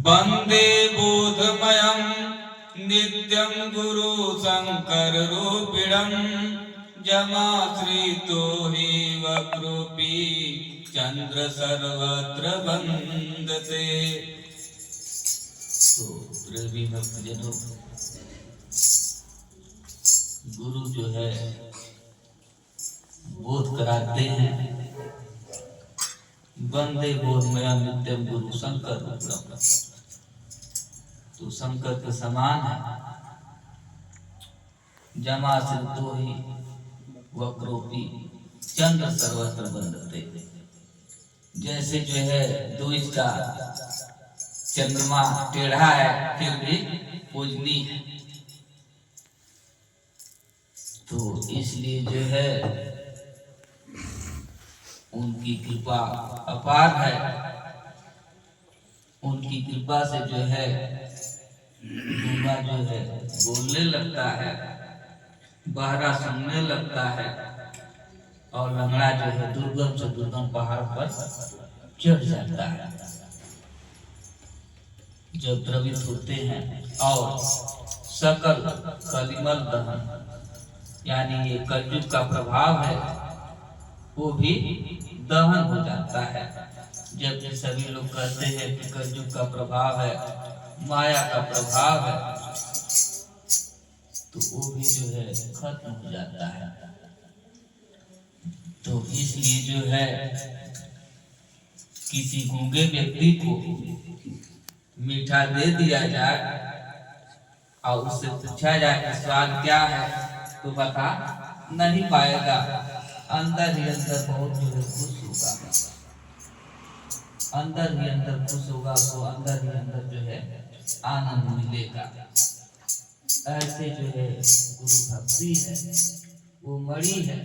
वंदे बोधमयं नित्यं गुरु शंकर रूपिणं जमाश्रितो हि वक्रूपी चंद्र सर्वत्र वंदते। तो प्रेमी भक्तजनों, गुरु जो है बोध कराते हैं, वंदे बोधमया नित्यम गुरु शंकर रूपिणं, तो शंकर के समान है। जमाश्रितो हि वक्रोपि चंद्र सर्वत्र वंदते, जैसे जो है द्विज का चंद्रमा टेढ़ा है फिर भी पूजनीय है, तो इसलिए जो है उनकी कृपा अपार है। उनकी कृपा से जो है गूंगा जो है बोलने लगता है, बहरा सुनने लगता है, और लंगड़ा जो है दुर्गम से दुर्गम पहाड़ पर चढ़ जाता है। जब द्रवित होते हैं और सकल कलिमल दहन, यानी ये कलयुग का प्रभाव है, वो भी दहन हो जाता है। जबकि सभी लोग कहते हैं कि कलयुग का प्रभाव है, माया का प्रभाव है, तो वो भी जो है खत्म हो जाता है। तो इसलिए जो है किसी गूंगे व्यक्ति को मीठा दे दिया जाए और उससे पूछा जाए कि स्वाद क्या है, तो बता नहीं पाएगा। अंदर ही अंदर बहुत जो है खुश होगा, अंदर ही अंदर खुश होगा, उसको अंदर ही अंदर जो है आनंद मिलेगा। ऐसे जो है गुरु भक्ति है, वो मणि है,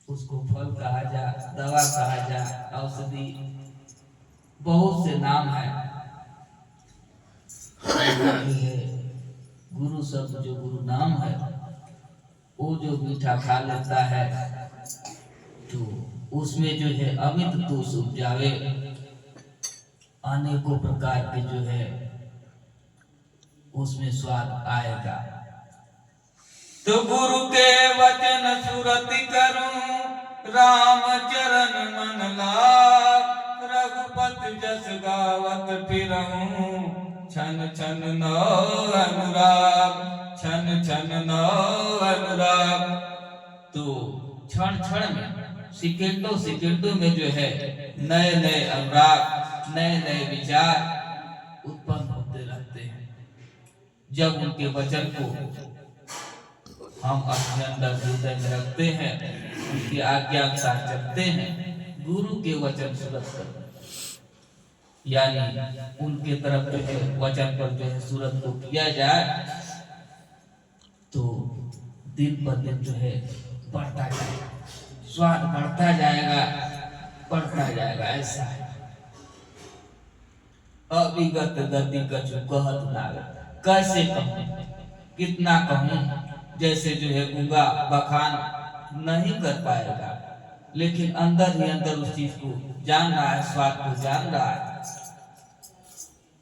उसको फल कहा जा, दवा कहा जा, औषधि, बहुत से नाम है। गुरु शब्द जो गुरु नाम है, वो जो मीठा खा लेता है तो उसमें जो है अमित दोष उपजावे, अनेकों प्रकार के जो है उसमें स्वाद आएगा। तो गुरु के वचन सुरति करूं, राम चरण मन लाग, रघुपति जस गावत फिरहूं, छन छन नौ अनुराग, छन छन नौ अनुराग। तो क्षण क्षण में, सेकंडों सेकंडों में जो है नए नए अनुराग, नए नए विचार उत्पन्न होते रहते हैं। जब उनके वचन को हम अपने अंदर हृदय में रखते हैं, उनकी आज्ञा अनुसार चलते हैं, गुरु के वचन सूरत कर, यानी उनके तरफ जो है वचन पर जो है सूरत को किया जाए, तो दिन पर दिन जो है बढ़ता जाएगा, स्वाद बढ़ता जाएगा, बढ़ता जाएगा। ऐसा है अविगत गति कछु कहत नावे, कैसे कहूं, कितना कहूं। जैसे जो है गूंगा बखान नहीं कर पाएगा, लेकिन अंदर ही अंदर उस चीज को जान रहा है, स्वाद को जान रहा है।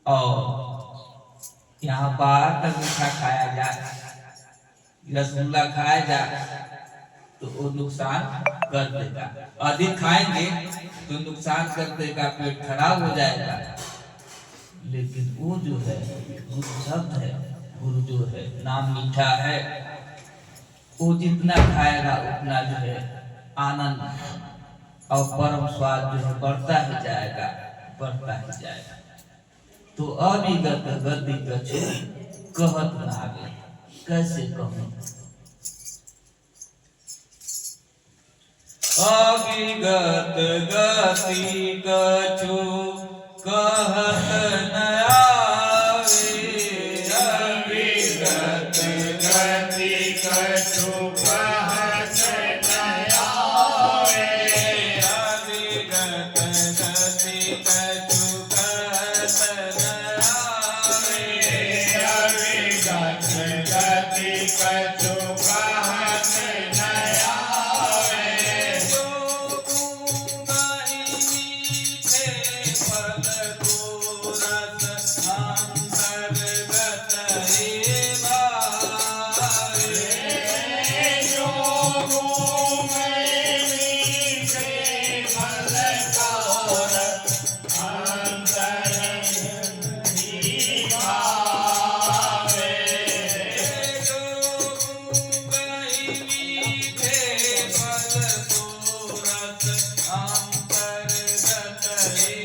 और यहाँ बाहर का मीठा खाया जाए, रसगुल्ला खाया जाए, तो वो नुकसान कर देगा। अधिक खाएंगे तो नुकसान कर देगा, पेट खराब हो जाएगा। लेकिन वो जो है गुरु शब्द है, गुरु जो है नाम मीठा है, वो जितना खाएगा उतना जो है आनंद और परम स्वाद जो है बढ़ता ही जाएगा, बढ़ता ही जाएगा। तो अविगत गति कछु कहत नावे, कैसे कहूं। अविगत गति कछु कहत न आवे, अविगत गति कछु कहत न आवे, अविगत गति कछु कहत न आवे, अविगत गति कछु कहत न आवे। अंतर्गत रे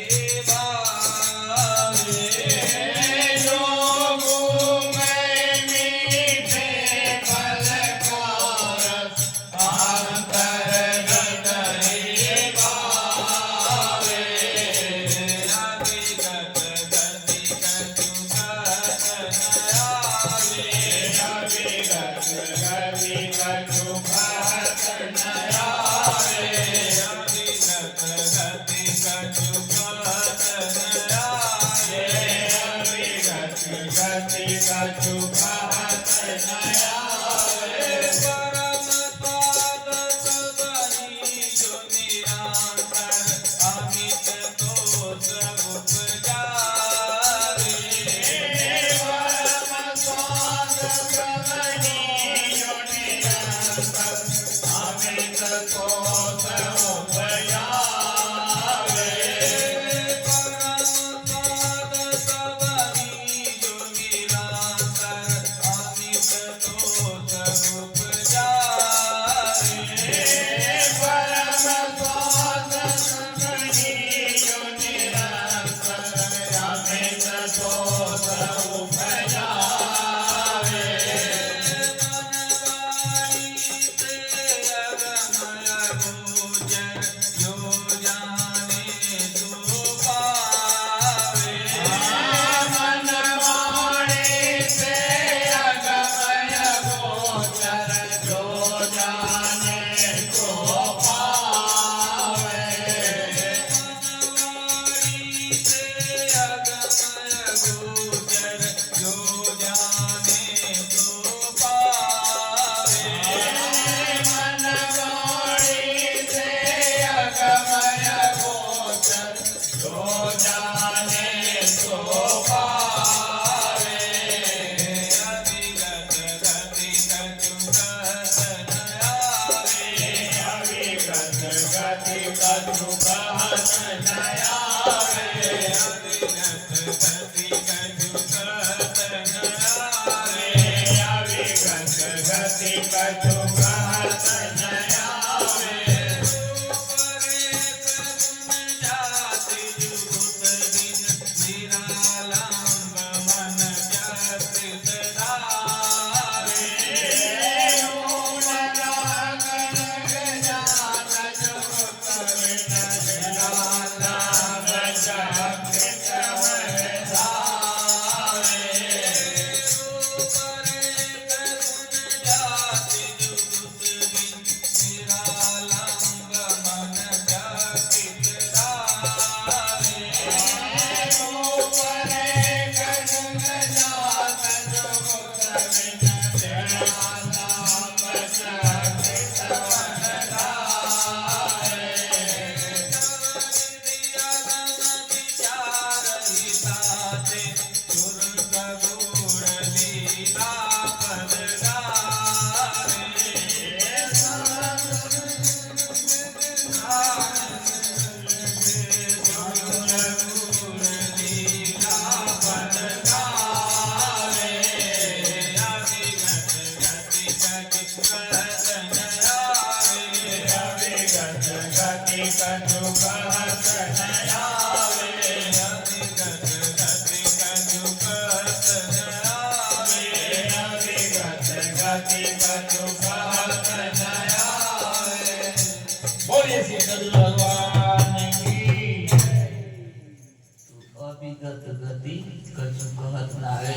भावे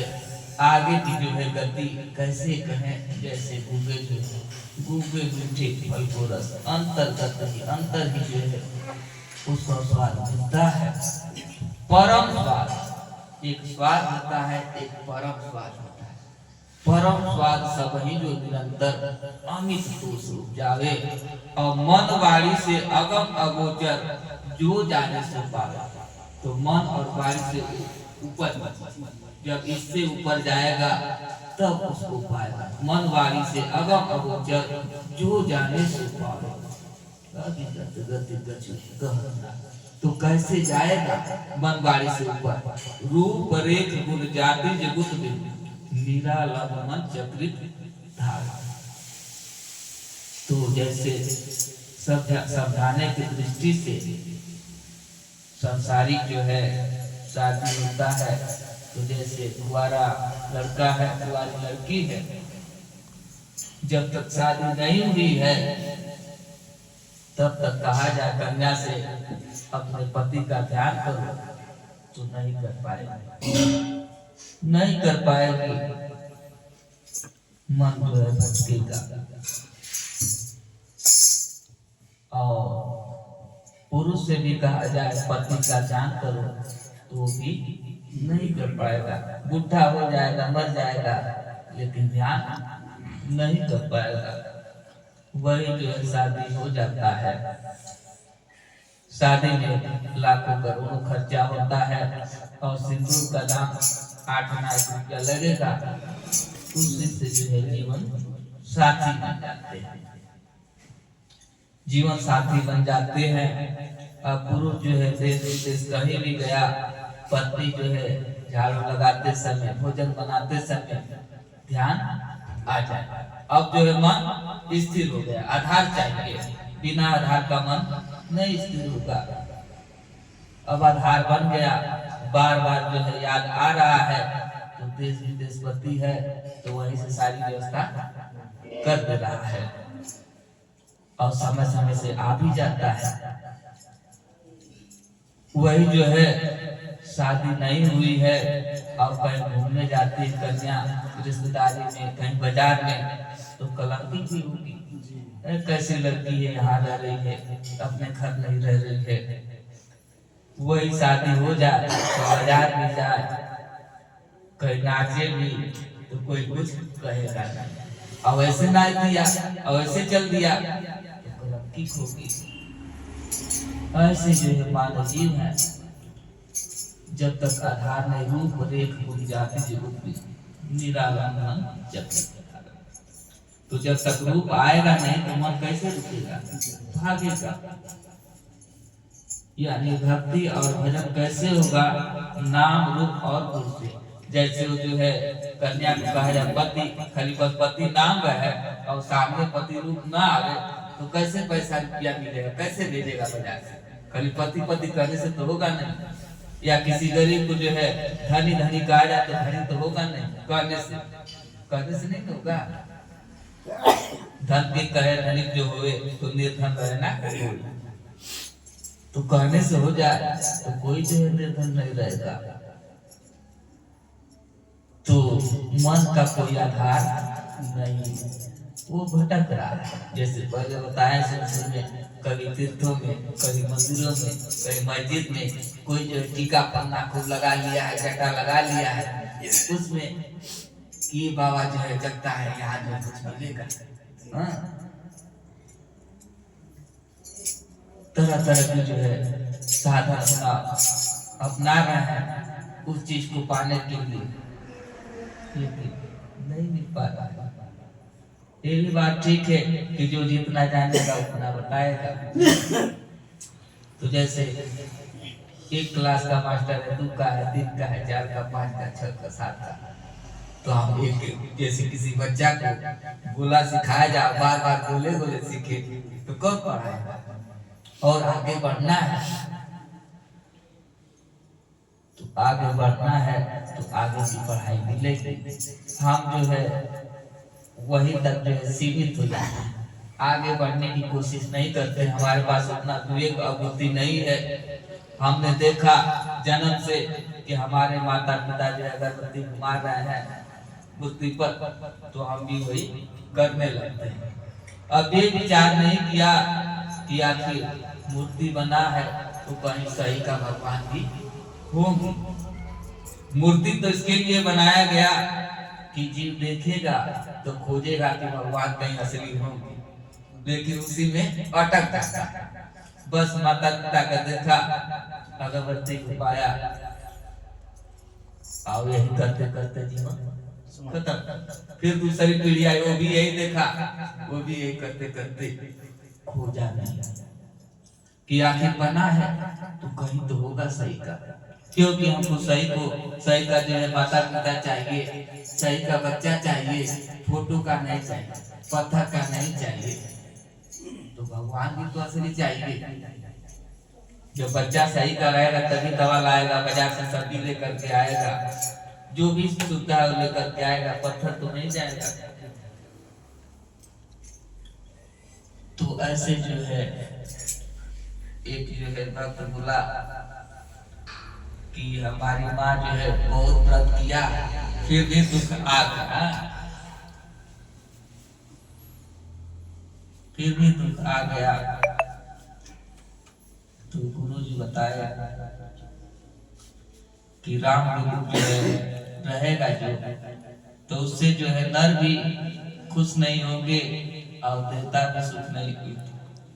आगे की जो है गति कैसे कहें, जैसे गूगे जो है गूगे मीठे फल को रस अंतर्गत ही अंतर ही जो है उसका स्वाद मिलता है। परम स्वाद, एक स्वाद होता है, एक परम स्वाद होता है। परम स्वाद सब ही जो निरंतर अमित दोष उपजावे और मन वाणी से अगम अगोचर जो जाने से पावे। तो मन और वाणी से ऊपर, जब इससे ऊपर जाएगा तब उसको पाएगा। मन वाणी से अगम अगोचर जो जाने से पावे। तो कैसे जाएगा मन वाणी से ऊपर? रूप रेख गुण जाति जगुत निरालंब मन चक्रित धारा। तो जैसे समझाने की दृष्टि से संसारिक जो है शादी होता है तो जैसे कुंवारा लड़का है कुंवारी लड़की है, जब तक शादी नहीं हुई है तब तक कहा जाए कन्या से अपने पति का ध्यान करो, तो नहीं कर पाएगी, नहीं कर पाएगी, मन जो है भटकेगा। और पुरुष से भी कहा जाए पति का ध्यान करो तो भी नहीं कर पाएगा, बुढ़ा हो जाएगा, मर जाएगा, लेकिन ध्यान नहीं कर पाएगा। वही जो है शादी हो जाता है, शादी में लाखों करोड़ों खर्चा होता है और सिंदूर का दाम 8-9 रुपया लगेगा, उसी से जो है जीवन साथी बन जाते हैं, जीवन साथी बन जाते हैं। अब पुरुष जो है देश विदेश कहीं भी गया, पत्नी जो है झाड़ू लगाते समय, भोजन बनाते समय ध्यान आ जाए। अब जो है मन स्थिर हो गया, आधार चाहिए, बिना आधार का मन नहीं स्थिर होगा। अब आधार बन गया, बार बार जो है याद आ रहा है तो देश विदेश पति है तो वहीं से सारी व्यवस्था कर दे रहा है और समय समय से आ भी जाता है। वही जो है शादी नहीं हुई है और कहीं घूमने जाती है कन्या रिश्तेदारी में, कहीं बाजार में, तो कलंकित भी होगी, कैसी लड़की है यहाँ रह रही है, अपने घर नहीं रह रही है। वही शादी हो जाए तो बाजार भी जाए, कहीं नाचे भी तो कोई कुछ कहेगा नहीं, और ऐसे नाच दिया और ऐसे चल दिया तो कलंकित होगी। ऐसे जो है मानव जीव है, जब तक आधार नहीं रूप रेख बुझ जाती जरूर निरालंबन जब तो जब तक रूप आएगा नहीं तो मन कैसे रुकेगा, भागेगा। यानी भक्ति और भजन कैसे होगा, नाम रूप और गुण से। जैसे वो जो है कन्या को कहा जाए पति, खाली बस पति नाम का है और सामने पति रूप ना आवे तो कैसे पैसा रुपया मिलेगा, कैसे भेजेगा बाजार से, खाली पति पति कहने से तो होगा नहीं। या किसी गरीब को जो है धनी धनी कहा जाए तो धनी तो होगा नहीं, कहने से नहीं होगा। धन के कहे धनी जो हुए तो निर्धन रहे ना, तो कहने से हो जाए तो कोई जो है निर्धन नहीं रहेगा। तो मन का कोई आधार नहीं, वो भटक रहा है। जैसे पहले बताया संसार में, कभी तीर्थों में, कभी मंदिरों में, कभी मस्जिद में, कोई जो टीका पन्ना खूब लगा लिया है, जटा लगा लिया है, उसमें कि बाबा जो है जगता है, यहाँ जो कुछ मिलेगा। तरह तरह की जो है साधन अपना रहे हैं उस चीज को पाने के लिए, लेकिन नहीं मिल पा रहा है। ये भी बात ठीक है कि जो जितना जानेगा उतना बताएगा। तो जैसे एक क्लास का मास्टर है, 2 का है, 3 का है, 4 का, 5 का, 6 का, 7 का, तो हम एक जैसे किसी बच्चा को बोला सिखाया जाए, बार बार बोले बोले सीखे तो कब पढ़ाएगा। और आगे बढ़ना है तो आगे बढ़ना है तो आगे की पढ़ाई मिलेगी। हम जो है वही तक जो है सीमित हो जाते हैं, आगे बढ़ने की कोशिश नहीं करते। हमारे पास उतना विवेक और बुद्धि नहीं है। हमने देखा जन्म से कि हमारे माता पिता जो है अगरबत्ती घुमा रहे हैं मूर्ति पर, तो हम भी वही करने लगते हैं। अब ये विचार नहीं किया कि आखिर मूर्ति बना है तो कहीं सही का भगवान भी होंगे। मूर्ति तो इसके लिए बनाया गया कि जीव देखेगा तो खोजेगा कि भगवान कहीं असली होंगे, लेकिन उसी में अटक जाता है। बस माता पिता का देखा, अगरबत्ती को पाया, और यही करते करते जीवन खत्म। फिर दूसरी पीढ़ी आई, वो भी यही देखा, वो भी यही करते करते खोजा नहीं कि आखिर बना है तो कहीं तो होगा सही का, क्योंकि हमको सही का जो है माता पिता चाहिए, सही का बच्चा चाहिए, फोटो का नहीं चाहिए, पत्थर का नहीं चाहिए। तो भगवान भी तो असली चाहिए। जो बच्चा सही कराएगा तभी दवा लाएगा, बाजार से सब्जी लेकर के आएगा, जो भी सुविधा है लेकर के आएगा, पत्थर तो नहीं जाएगा। तो ऐसे जो है एक जो है भक्त बोला कि हमारी माँ जो है बहुत व्रत किया फिर भी दुख आ गया, फिर भी दुख आ गया। तो गुरु जी बताया कि राम रूप जो है रहेगा जो, तो उससे जो है नर भी खुश नहीं होंगे और देवता भी सुख नहीं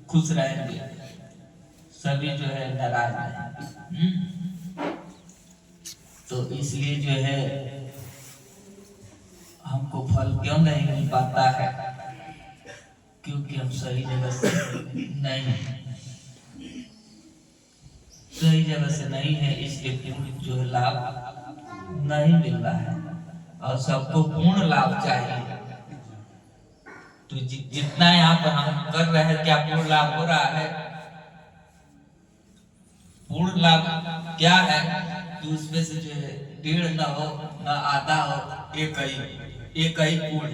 खुश रहेंगे, सभी जो है नाराज रहेंगे। तो इसलिए जो है हमको फल क्यों नहीं मिल पाता है, क्योंकि हम सही जगह से नहीं, सही जगह से नहीं है, इसलिए पूर्ण जो है लाभ नहीं मिल रहा है। और सबको पूर्ण लाभ चाहिए। तो जितना यहाँ पर हम कर रहे हैं क्या पूर्ण लाभ हो रहा है? पूर्ण लाभ क्या है कि उसमें से जो है डेढ़ न हो न आधा हो, एक ही पूर्ण।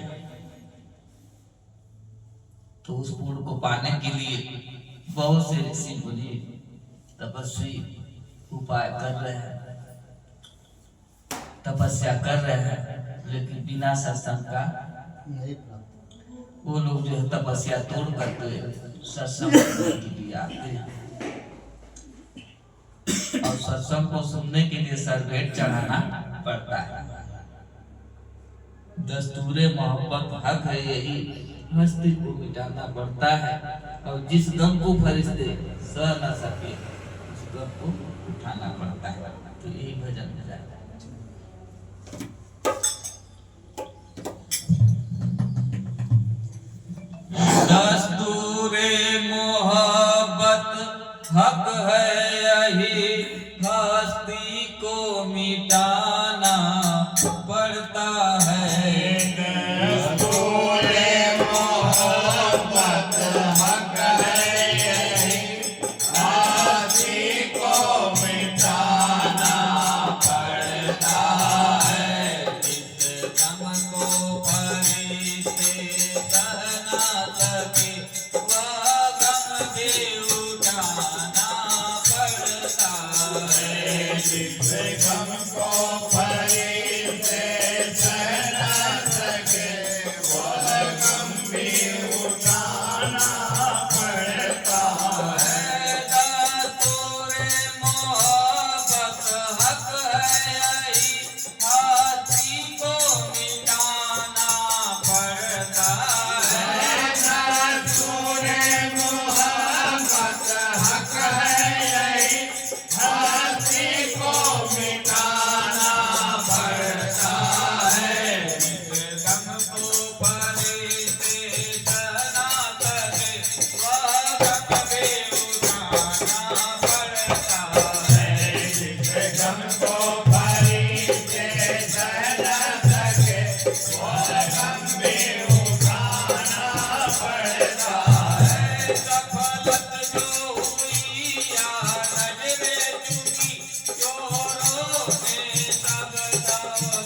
तो उस पूर्ण को पाने के लिए बहुत से ऋषि मुनि तपस्वी उपाय कर रहे हैं, तपस्या कर रहे हैं, लेकिन बिना सत्संग का नहीं। वो लोग जो है तपस्या तोड़ करके सत्संग के लिए आते हैं और सत्संग को सुनने के लिए सरभेट चढ़ाना पड़ता है। दस्तूरे मोहब्बत हक है, यही हस्ती को मिटाना पड़ता है। और जिस गम को फरिश्ते सह न सके उस गम को उठाना पड़ता है। तो यही भजन में जाता है। दस्तूरे मोहब्बत हक है, यही हस्ती को मिटाना पड़ता है। दस्तूरे मोहब्बत हक है, यही हस्ती को मिटाना पड़ता है। जिस गम को फरिश्ते सह न सके वह गम भी उठाना पड़ता है। जिस गम को फरिश्ते सह न सके वह गम भी उठाना पड़ता है। दस्तूरे मोहब्बत हक है, यही हस्ती को मिटाना पड़ता है। दस्तूरे मोहब्बत हक है, यही हस्ती को मिटाना पड़ता है। जिस गम को फरिश्ते सह न सके वह गम भी उठाना पड़ता है। जिस गम को फरिश्ते सह न सके वह गम भी उठाना पड़ता है। सफलत जो हुई या नजरे चुकी, चोरों ने सब दौलत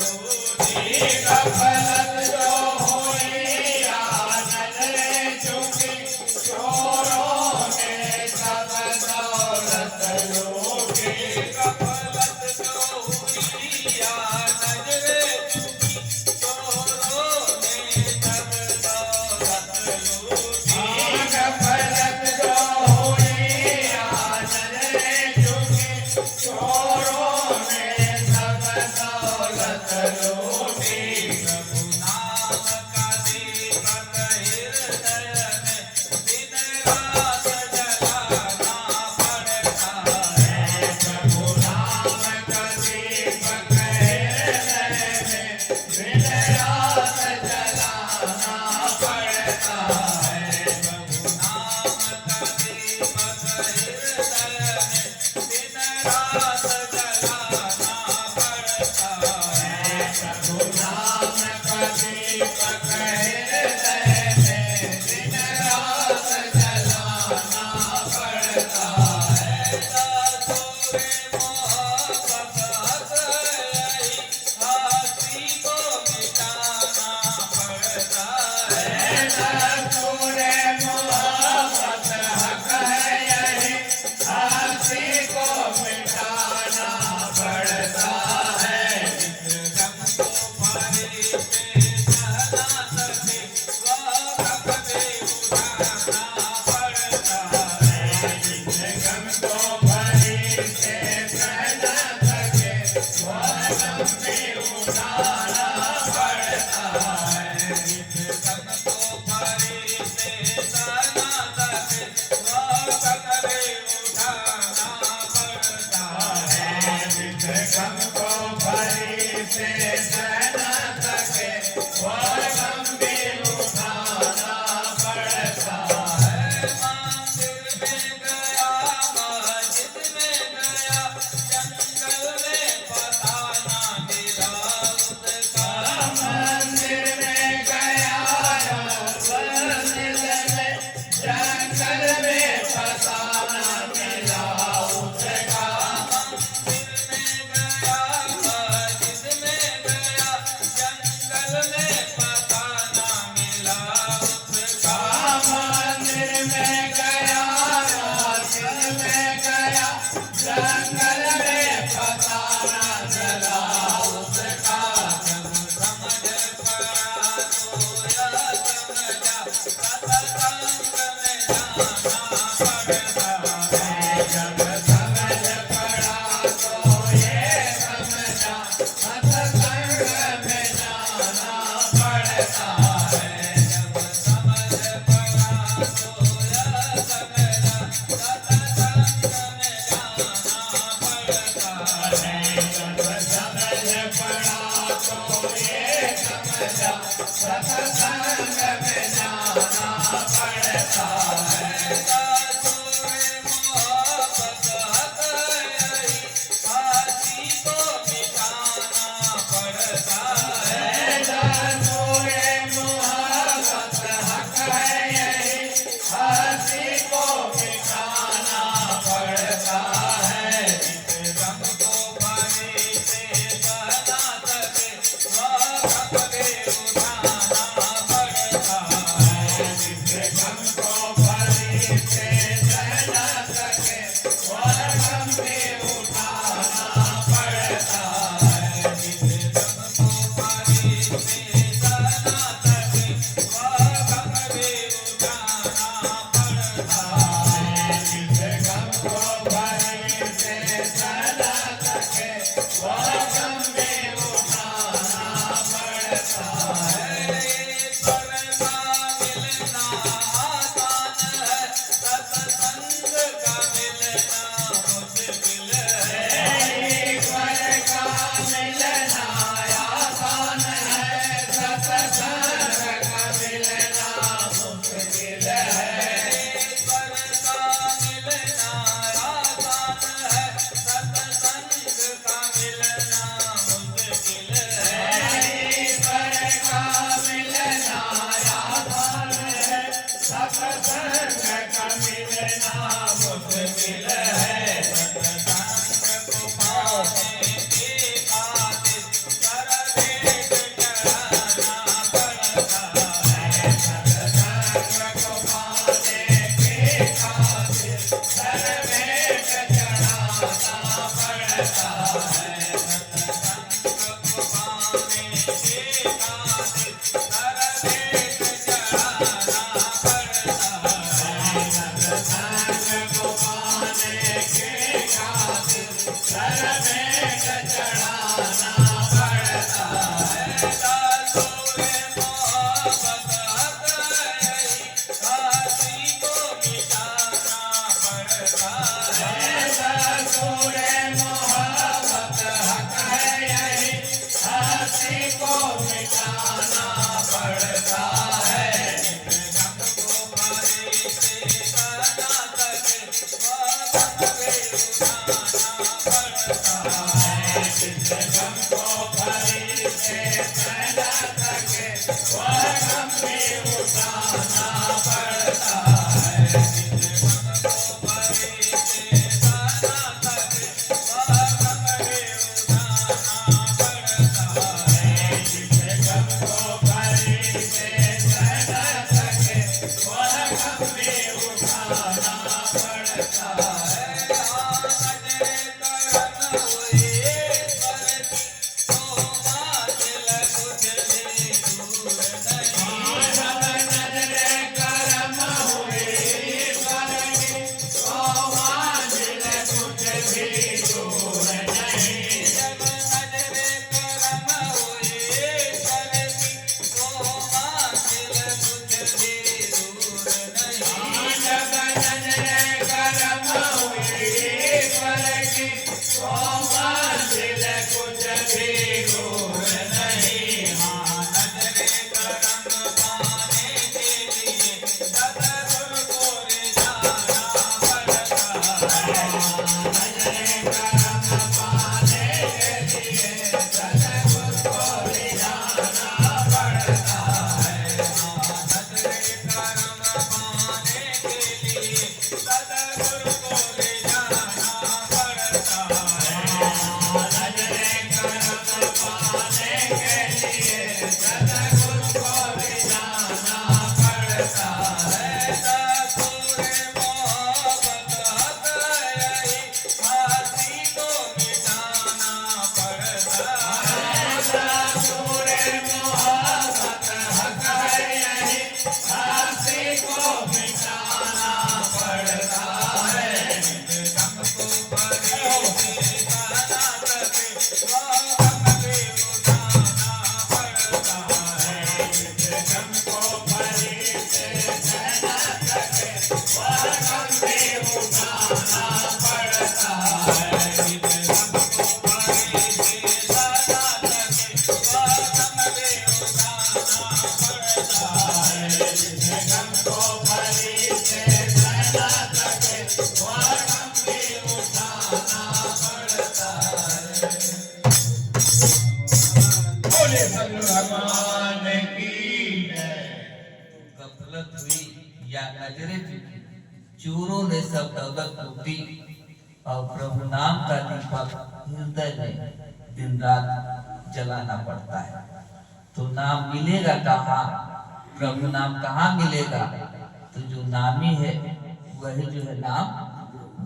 लूटी। सफलत जो हुई या नजरे चुकी, चोरों ने सब दौलत लूटी। सफलत जो हुई या नजरे चुकी, चोरों ने सब दौलत लूटी। सफलत जो हुई या नजरे चुकी, चोरों ने सब दौलत लूटी। प्रभु नाम का दीपक हृदय में दिन रात जलाना पड़ता है। प्रभु नाम का दीपक हृदय में दिन रात जलाना पड़ता है। प्रभु नाम का दीपक हृदय में दिन रात जलाना पड़ता है। प्रभु नाम का दीपक हृदय में दिन रात गफलत हुई या नजरें झुकी, चोरों ने सब दौलत लूटी और प्रभु नाम का दीपक हृदय में दिन रात जलाना पड़ता है। तो नाम मिलेगा कहाँ? प्रभु नाम कहाँ मिलेगा? तो जो नामी है वही जो है नाम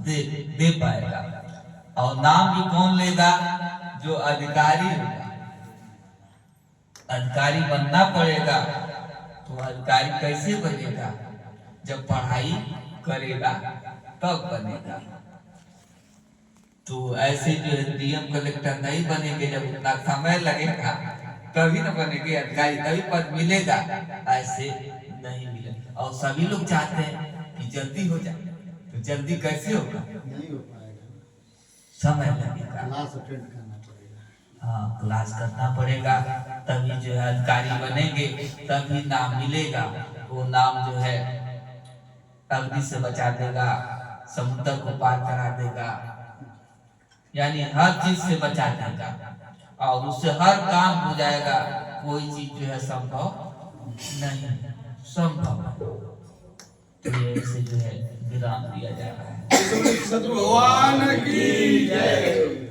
दे पाएगा। और नाम भी कौन लेगा? जो अधिकारी होगा। अधिकारी बनना पड़ेगा। तो अधिकारी कैसे बनेगा? जब पढ़ाई करेगा तब बनेगा। तो ऐसे जो है डीएम कलेक्टर नहीं बनेंगे, जब उतना समय लगेगा तभी न बनेंगे अधिकारी, तभी पद मिलेगा। ऐसे नहीं मिलेगा। और सभी लोग चाहते हैं कि जल्दी हो जाए, तो जल्दी कैसे होगा? नहीं हो पाएगा, समय लगेगा। क्लास अटेंड करना पड़ेगा। हाँ, क्लास करना पड़ेगा, तभी जो है अधिकारी बनेंगे, तभी नाम मिलेगा। वो नाम जो है अग्नि से बचा देगा, समुद्र को पार करा देगा, यानी हर चीज से बचा देगा और उससे हर काम हो जाएगा। कोई चीज जो है संभव नहीं, संभव तो ऐसे जो है विराम दिया जा रहा है। भगवान की जय।